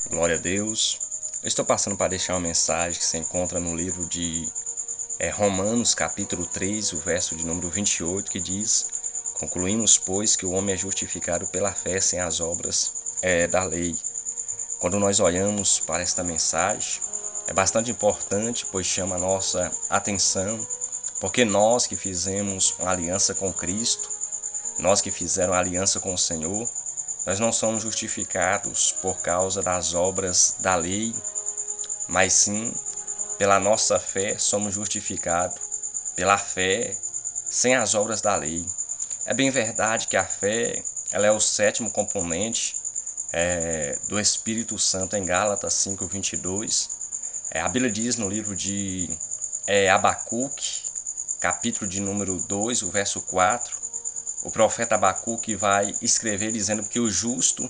Glória a Deus. Eu estou passando para deixar uma mensagem que se encontra no livro de Romanos, capítulo 3, o verso de número 28, que diz: Concluímos, pois, que o homem é justificado pela fé sem as obras da lei. Quando nós olhamos para esta mensagem, é bastante importante, pois chama a nossa atenção, porque nós que fizemos uma aliança com Cristo, nós que fizeram aliança com o Senhor, nós não somos justificados por causa das obras da lei, mas sim pela nossa fé somos justificados pela fé sem as obras da lei. É bem verdade que a fé ela é o sétimo componente do Espírito Santo em Gálatas 5:22. A Bíblia diz no livro de Abacuque, capítulo de número 2, o verso 4, o profeta Abacuque vai escrever dizendo que o justo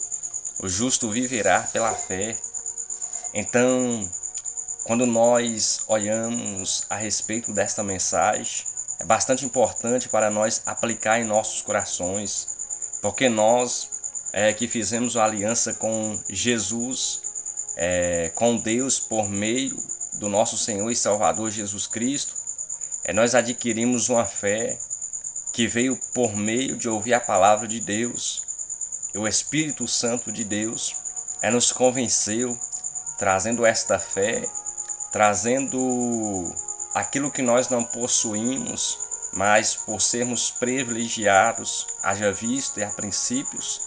viverá pela fé. Então, quando nós olhamos a respeito desta mensagem, é bastante importante para nós aplicar em nossos corações, porque nós que fizemos uma aliança com Jesus, com Deus por meio do nosso Senhor e Salvador Jesus Cristo, nós adquirimos uma fé que veio por meio de ouvir a palavra de Deus. E o Espírito Santo de Deus nos convenceu, trazendo esta fé, trazendo aquilo que nós não possuímos, mas por sermos privilegiados, haja visto e a princípios,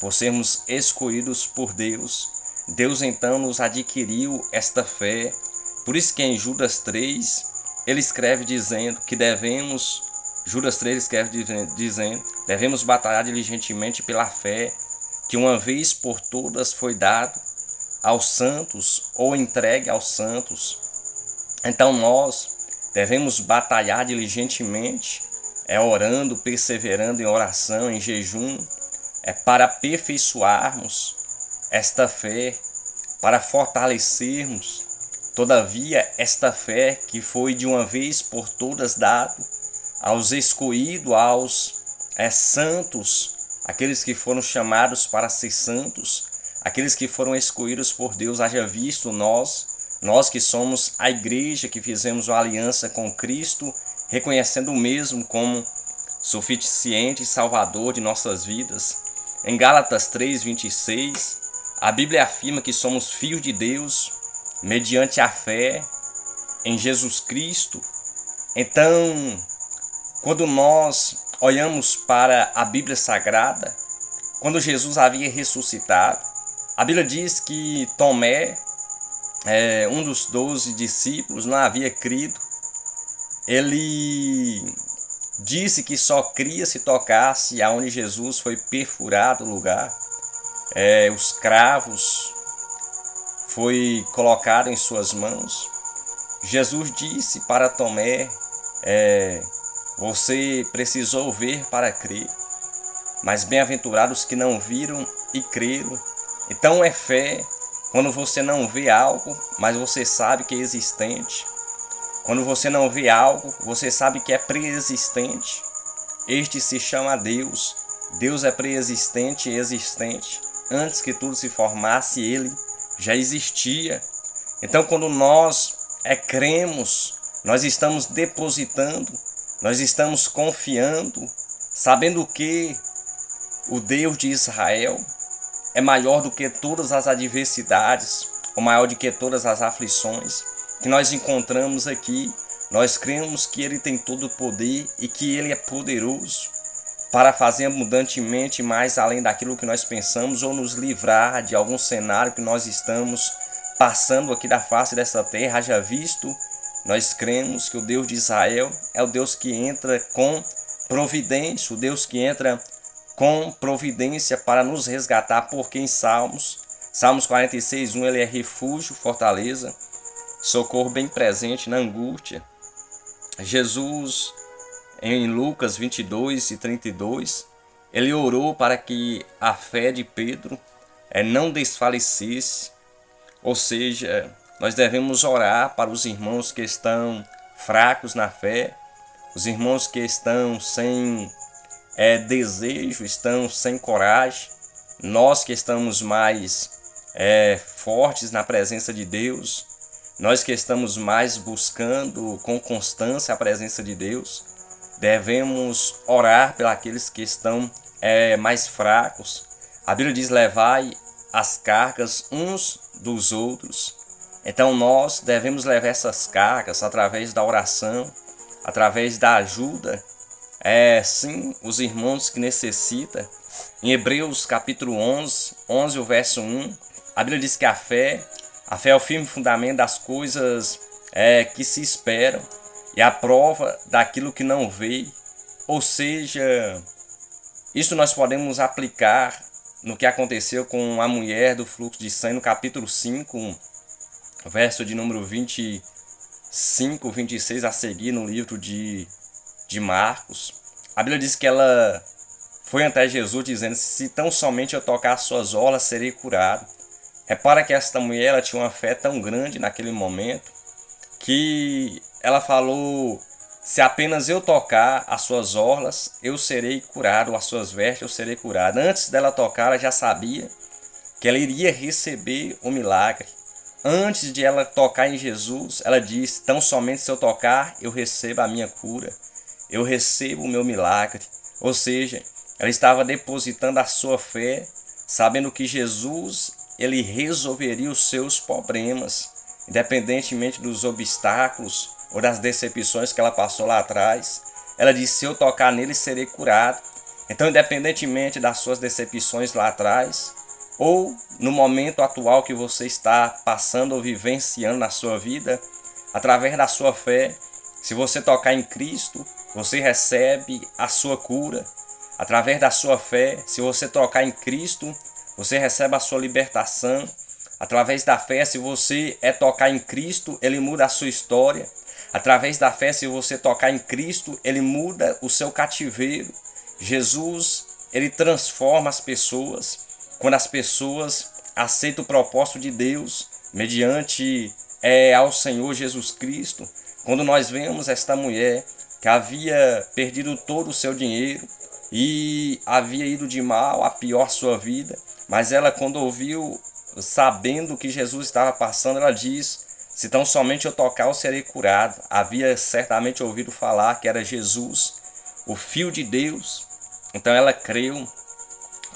por sermos escolhidos por Deus, Deus então nos adquiriu esta fé. Por isso que em Judas 3, ele escreve dizendo que Judas 3 escreve dizendo, devemos batalhar diligentemente pela fé, que uma vez por todas foi dado aos santos ou entregue aos santos. Então nós devemos batalhar diligentemente, orando, perseverando em oração, em jejum, para aperfeiçoarmos esta fé, para fortalecermos, todavia, esta fé que foi de uma vez por todas dado aos escolhidos, aos santos, aqueles que foram chamados para ser santos, aqueles que foram escolhidos por Deus. Haja visto nós que somos a igreja, que fizemos uma aliança com Cristo, reconhecendo o mesmo como suficiente e salvador de nossas vidas. Em Gálatas 3:26, a Bíblia afirma que somos filhos de Deus mediante a fé em Jesus Cristo. Então, quando nós olhamos para a Bíblia Sagrada, quando Jesus havia ressuscitado, a Bíblia diz que Tomé, um dos 12 discípulos, não havia crido. Ele disse que só cria se tocasse aonde Jesus foi perfurado o lugar. Os cravos foi colocado em suas mãos. Jesus disse para Tomé, você precisou ver para crer, mas bem-aventurados que não viram e creram. Então é fé quando você não vê algo, mas você sabe que é existente. Quando você não vê algo, você sabe que é pré-existente. Este se chama Deus. Deus é pré-existente e existente. Antes que tudo se formasse, Ele já existia. Então quando nós cremos, nós estamos depositando, nós estamos confiando, sabendo que o Deus de Israel é maior do que todas as adversidades, ou maior do que todas as aflições que nós encontramos aqui. Nós cremos que Ele tem todo o poder e que Ele é poderoso para fazer abundantemente mais além daquilo que nós pensamos, ou nos livrar de algum cenário que nós estamos passando aqui da face dessa terra. Haja visto, nós cremos que o Deus de Israel é o Deus que entra com providência, o Deus que entra com providência para nos resgatar, porque em Salmos 46:1, Ele é refúgio, fortaleza, socorro bem presente na angústia. Jesus, em Lucas 22:32, Ele orou para que a fé de Pedro não desfalecesse. Ou seja, nós devemos orar para os irmãos que estão fracos na fé, os irmãos que estão sem desejo, estão sem coragem. Nós que estamos mais fortes na presença de Deus, nós que estamos mais buscando com constância a presença de Deus, devemos orar pelos que estão mais fracos. A Bíblia diz: levai as cargas uns dos outros. Então nós devemos levar essas cargas através da oração, através da ajuda. Sim, os irmãos que necessitam. Em Hebreus capítulo 11, o verso 1, a Bíblia diz que a fé é o firme fundamento das coisas que se esperam e a prova daquilo que não vê. Ou seja, isso nós podemos aplicar no que aconteceu com a mulher do fluxo de sangue no capítulo 5, verso de número 25, 26 a seguir no livro de Marcos. A Bíblia diz que ela foi até Jesus dizendo: se tão somente eu tocar as suas orlas, serei curado. Repara que esta mulher ela tinha uma fé tão grande naquele momento que ela falou: se apenas eu tocar as suas orlas, eu serei curado, ou as suas vestes, eu serei curado. Antes dela tocar, ela já sabia que ela iria receber o milagre. Antes de ela tocar em Jesus, ela disse: tão somente se eu tocar, eu recebo a minha cura, eu recebo o meu milagre. Ou seja, ela estava depositando a sua fé, sabendo que Jesus ele resolveria os seus problemas, independentemente dos obstáculos ou das decepções que ela passou lá atrás. Ela disse: se eu tocar nele, serei curado. Então, independentemente das suas decepções lá atrás, ou no momento atual que você está passando ou vivenciando na sua vida, através da sua fé, se você tocar em Cristo, você recebe a sua cura. Através da sua fé, se você tocar em Cristo, você recebe a sua libertação. Através da fé, se você tocar em Cristo, ele muda a sua história. Através da fé, se você tocar em Cristo, ele muda o seu cativeiro. Jesus, ele transforma as pessoas. Quando as pessoas aceitam o propósito de Deus, mediante ao Senhor Jesus Cristo. Quando nós vemos esta mulher que havia perdido todo o seu dinheiro e havia ido de mal a pior sua vida, mas ela, quando ouviu, sabendo que Jesus estava passando, ela diz: se tão somente eu tocar, eu serei curado. Havia certamente ouvido falar que era Jesus, o Filho de Deus. Então ela creu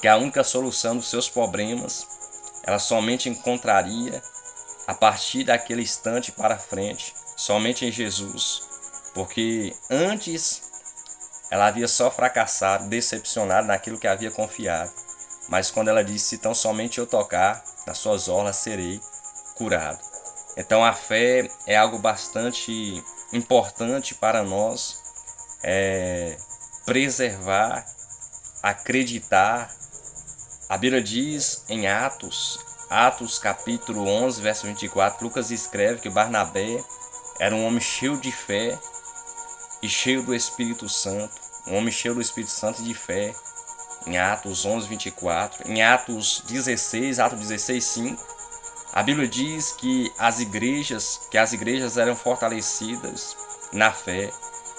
que a única solução dos seus problemas ela somente encontraria a partir daquele instante para frente, somente em Jesus. Porque antes ela havia só fracassado, decepcionado naquilo que havia confiado. Mas quando ela disse: se tão somente eu tocar nas suas orlas, serei curado. Então a fé é algo bastante importante para nós preservar, acreditar. A Bíblia diz em Atos capítulo 11, verso 24, Lucas escreve que Barnabé era um homem cheio de fé e cheio do Espírito Santo. Um homem cheio do Espírito Santo e de fé. Em Atos 11, 24. Em Atos 16, 5, a Bíblia diz que as igrejas eram fortalecidas na fé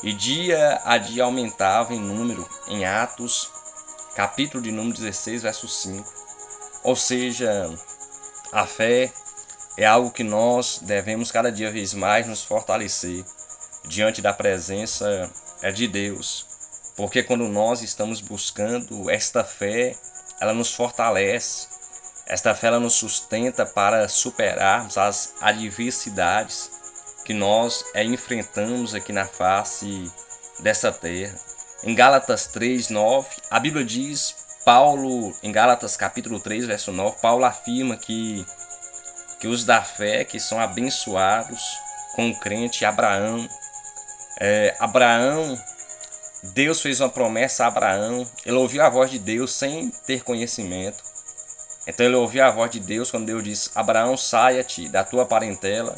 e dia a dia aumentavam em número. Em Atos, capítulo de número 16, verso 5. Ou seja, a fé é algo que nós devemos cada dia vez mais nos fortalecer diante da presença de Deus. Porque quando nós estamos buscando esta fé, ela nos fortalece. Esta fé ela nos sustenta para superarmos as adversidades que nós enfrentamos aqui na face dessa terra. Em Gálatas 3, 9, a Bíblia diz, Paulo, em Gálatas capítulo 3, verso 9, Paulo afirma que os da fé que são abençoados com o crente Abraão. Abraão, Deus fez uma promessa a Abraão, ele ouviu a voz de Deus sem ter conhecimento. Então ele ouviu a voz de Deus quando Deus disse: Abraão, saia-te da tua parentela,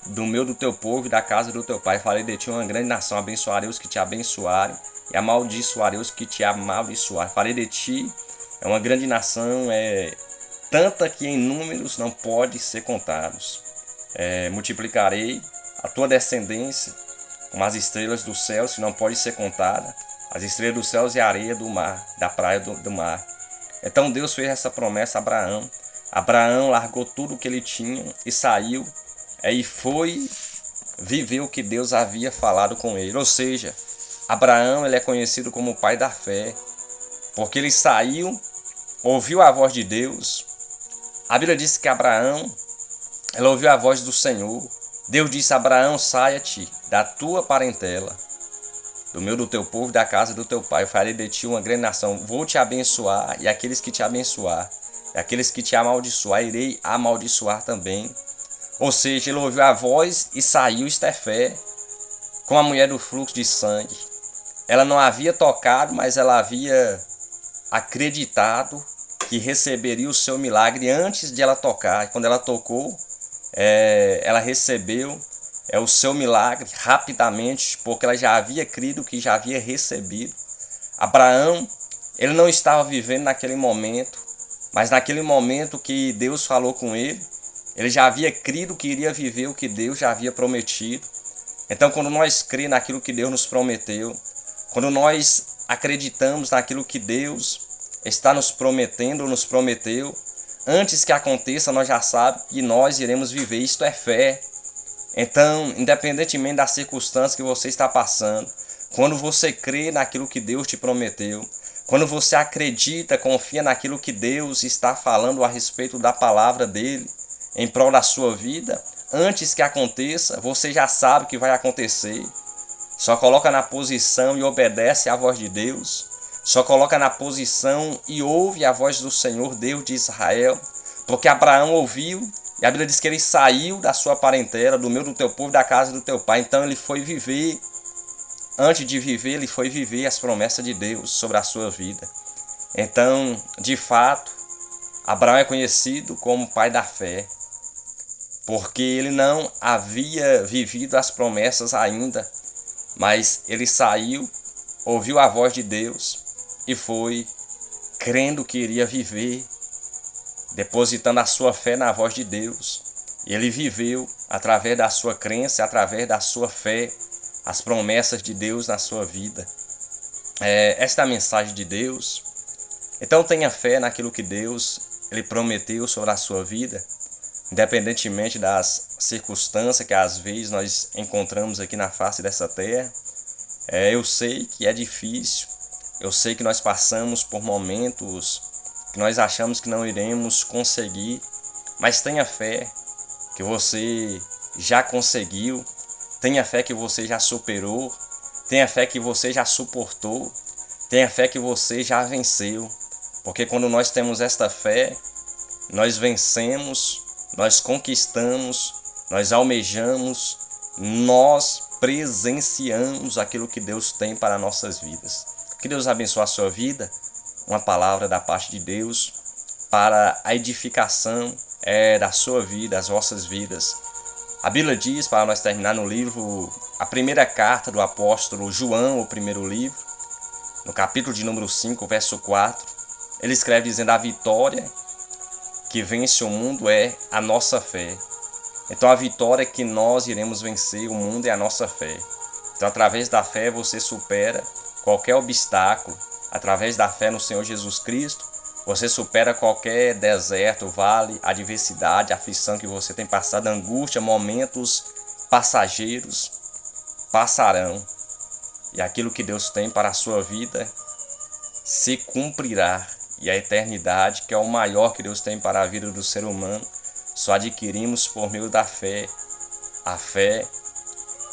do teu povo e da casa do teu pai. Farei de ti uma grande nação, abençoarei os que te abençoarem e amaldiçoarei os que te amaldiçoarem. Farei de ti uma grande nação, tanta que em números não pode ser contados. Multiplicarei a tua descendência como as estrelas dos céus, que não pode ser contada. As estrelas dos céus e a areia do mar, da praia do mar. Então Deus fez essa promessa a Abraão. Abraão largou tudo o que ele tinha e saiu, e foi viver o que Deus havia falado com ele. Ou seja, Abraão ele é conhecido como o pai da fé, porque ele saiu, ouviu a voz de Deus. A Bíblia diz que Abraão, ela ouviu a voz do Senhor. Deus disse: Abraão, saia-te da tua parentela, do teu povo, da casa do teu pai. Eu farei de ti uma grande nação. Vou te abençoar, e aqueles que te abençoar, e aqueles que te amaldiçoar, irei amaldiçoar também. Ou seja, ele ouviu a voz e saiu. Isto é fé. Com a mulher do fluxo de sangue, ela não havia tocado, mas ela havia acreditado que receberia o seu milagre antes de ela tocar. E quando ela tocou, ela recebeu o seu milagre rapidamente, porque ela já havia crido que já havia recebido. Abraão, ele não estava vivendo naquele momento, mas naquele momento que Deus falou com ele já havia crido que iria viver o que Deus já havia prometido. Então, quando nós cremos naquilo que Deus nos prometeu, quando nós acreditamos naquilo que Deus está nos prometendo ou nos prometeu, antes que aconteça, nós já sabemos que nós iremos viver. Isto é fé. Então, independentemente da circunstância que você está passando, quando você crê naquilo que Deus te prometeu, quando você acredita, confia naquilo que Deus está falando a respeito da palavra dele, em prol da sua vida, antes que aconteça, você já sabe que vai acontecer. Só coloca na posição e obedece à voz de Deus. Só coloca na posição e ouve a voz do Senhor, Deus de Israel. Porque Abraão ouviu, e a Bíblia diz que ele saiu da sua parentela, do teu povo, da casa do teu pai. Então ele foi viver. Antes de viver, ele foi viver as promessas de Deus sobre a sua vida. Então, de fato, Abraão é conhecido como pai da fé, porque ele não havia vivido as promessas ainda, mas ele saiu, ouviu a voz de Deus e foi crendo que iria viver, depositando a sua fé na voz de Deus. E ele viveu através da sua crença, através da sua fé, as promessas de Deus na sua vida. Esta é a mensagem de Deus. Então tenha fé naquilo que Deus ele prometeu sobre a sua vida, independentemente das circunstâncias que às vezes nós encontramos aqui na face dessa terra. Eu sei que é difícil, eu sei que nós passamos por momentos que nós achamos que não iremos conseguir, mas tenha fé que você já conseguiu, tenha fé que você já superou, tenha fé que você já suportou, tenha fé que você já venceu, porque quando nós temos esta fé, nós vencemos, nós conquistamos, nós almejamos, nós presenciamos aquilo que Deus tem para nossas vidas. Que Deus abençoe a sua vida, uma palavra da parte de Deus para a edificação da sua vida, as vossas vidas. A Bíblia diz, para nós terminar no livro, a primeira carta do apóstolo João, o primeiro livro, no capítulo de número 5, verso 4, ele escreve dizendo: a vitória que vence o mundo é a nossa fé. Então a vitória que nós iremos vencer o mundo é a nossa fé. Então através da fé você supera qualquer obstáculo. Através da fé no Senhor Jesus Cristo, você supera qualquer deserto, vale, adversidade, aflição que você tem passado, angústia, momentos passageiros passarão. E aquilo que Deus tem para a sua vida se cumprirá. E a eternidade, que é o maior que Deus tem para a vida do ser humano, só adquirimos por meio da fé. A fé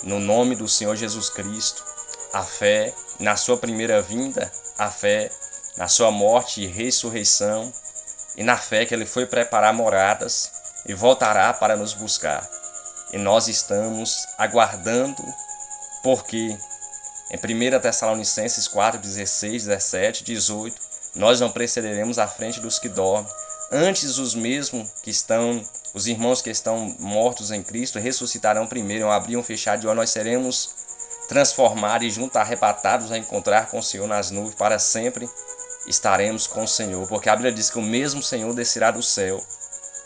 no nome do Senhor Jesus Cristo, a fé na sua primeira vinda, a fé na sua morte e ressurreição, e na fé que Ele foi preparar moradas e voltará para nos buscar. E nós estamos aguardando, porque em 1 Tessalonicenses 4, 16, 17, 18, nós não precederemos à frente dos que dormem. Antes os irmãos que estão mortos em Cristo ressuscitarão primeiro. Em um abrir e um fechar de olhos nós seremos transformados e juntos arrebatados a encontrar com o Senhor nas nuvens. Para sempre estaremos com o Senhor. Porque a Bíblia diz que o mesmo Senhor descerá do céu.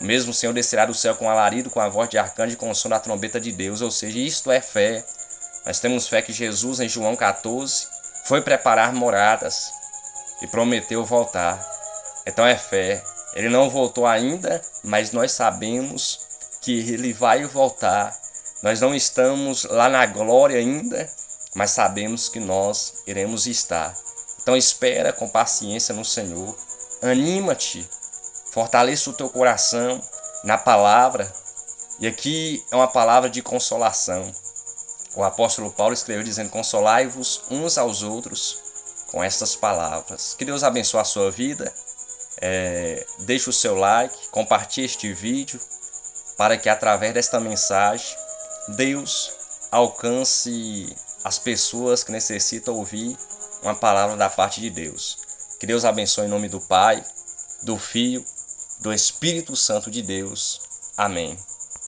O mesmo Senhor descerá do céu com alarido, com a voz de arcanjo e com o som da trombeta de Deus. Ou seja, isto é fé. Nós temos fé que Jesus, em João 14, foi preparar moradas e prometeu voltar. Então é fé. Ele não voltou ainda, mas nós sabemos que ele vai voltar. Nós não estamos lá na glória ainda, mas sabemos que nós iremos estar. Então espera com paciência no Senhor. Anima-te, fortaleça o teu coração na palavra. E aqui é uma palavra de consolação. O apóstolo Paulo escreveu dizendo: consolai-vos uns aos outros com estas palavras. Que Deus abençoe a sua vida. Deixe o seu like, compartilhe este vídeo, para que através desta mensagem Deus alcance as pessoas que necessitam ouvir uma palavra da parte de Deus. Que Deus abençoe em nome do Pai, do Filho, do Espírito Santo de Deus. Amém.